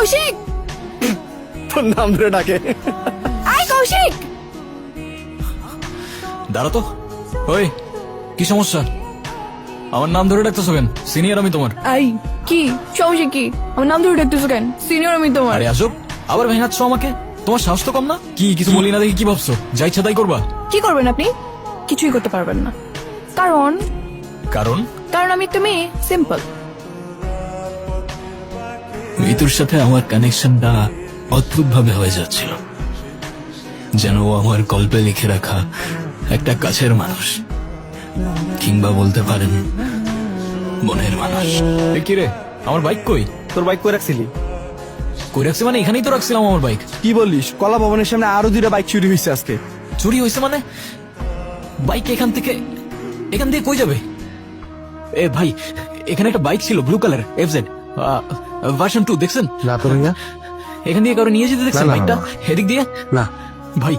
কৌশিক, তোর নাম ধরে ডাকে। আই কৌশিক। দাঁড়া তো। ওই কি সমস্যা? আমার নাম ধরে ডাকতেছো কেন? সিনিয়র আমি তোমার। আই কি সমস্যা কি? আমার নাম ধরে ডাকতেছো কেন? সিনিয়র আমি তোমার। আরে আসো, আবার ভেঙাচ্ছ আমাকে। তোমার সাহস তো কম না? কি কিছু বলি না দেখি কি ভাবছো? যা ইচ্ছা তাই করবা? কি করবেন আপনি? কিছুই করতে পারবেন না। কারণ কারণ কারণ আমি একটা মেয়ে, সিম্পল। ঋতুর সাথে আমার কানেকশনটা অদ্ভুত ভাবে হয়ে যাচ্ছিল, যেন ও আমার গল্পে লিখে রাখা একটা কাছের মানুষ, কিংবা বলতে পারেন মনের মানুষ। এ কি রে, আমার বাইক কই? তোর বাইক কই রাখছিলি? কই রাখছি মানে? এখানেই তো রাখছিলাম আমার বাইক। কি বলিস? কলা ভবনের সামনে আরো 2টা বাইক চুরি হয়েছে আজকে। চুরি হয়েছে মানে? বাইক এখান দিয়ে কই যাবে? এ ভাই, এখানে একটা বাইক ছিল ব্লু কালার, এফজেড ভার্সন 2, দেখছেন? না তো ভাইয়া। এখান দিয়ে কারো নিয়ে যেতে দেখছেন না, না, বাইকটা? না। এদিক দিয়ে না ভাই,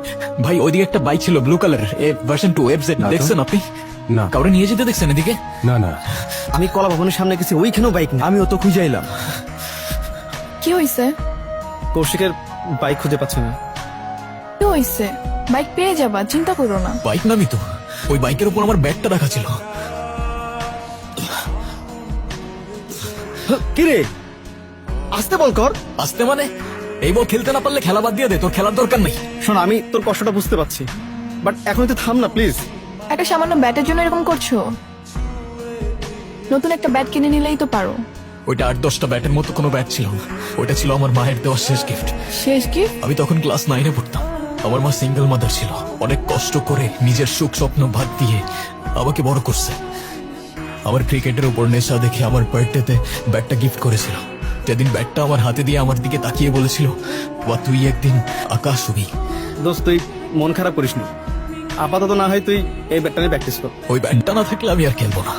ভাই ওইদিকে একটা বাইক ছিল ব্লু কালার, ভার্সন 2 এফজেড, না তো। দেখছেন আপনি? না কাউরে নিয়ে যেতে দেখছেন এদিকে? না না, আমি কলা ভবনের সামনে গেছি, ওইখানেও বাইক নেই। আমিও তো খুঁজে এলাম। কি হয়েছে? কৌশিকের বাইক খুঁজে পাচ্ছে না। কি হয়েছে? বাইক পেয়ে যাবা, চিন্তা করো না। বাইক নামি তো, ওই বাইকের উপর আমার ব্যাগটা রাখা ছিল। কিরে, আসতে বল কর। আসতে মানে? এই বল খেলতে না পারলে খেলা বাদ দিয়ে দে, তোর খেলার দরকার নেই। শোন, আমি তোর কষ্টটা বুঝতে পারছি, বাট এখন তুই থাম না প্লিজ। একটা সামান্য ব্যাটের জন্য এরকম করছো? নতুন একটা ব্যাট কিনে নিলেই তো পারো। ওইটা 8-10টা ব্যাটের মতো কোনো ব্যাট ছিল না, ওটা ছিল আমার মায়ের দেওয়া শেষ গিফট। শেষ কি? আমি তখন ক্লাস 9-এ পড়তাম। আমার মা সিঙ্গেল মাদার ছিল, অনেক কষ্ট করে নিজের সুখ স্বপ্ন বাদ দিয়ে আমাকে বড় করছে। আমার ক্রিকেটের উপর নেশা দেখে আমার বার্থডেতে ব্যাটটা গিফট করেছিল। যেদিন ব্যাটটা আমার হাতে দিয়ে আমার দিকে তাকিয়ে বলেছিল, বা তুই একদিন আকাশ হবি। দোস্ত, তুই মন খারাপ করিস না। আপাতত না হয় তুই এই ব্যাটটা নিয়ে প্র্যাকটিস কর। ওই ব্যাটটা না থাকলে আমি আর খেলবো না।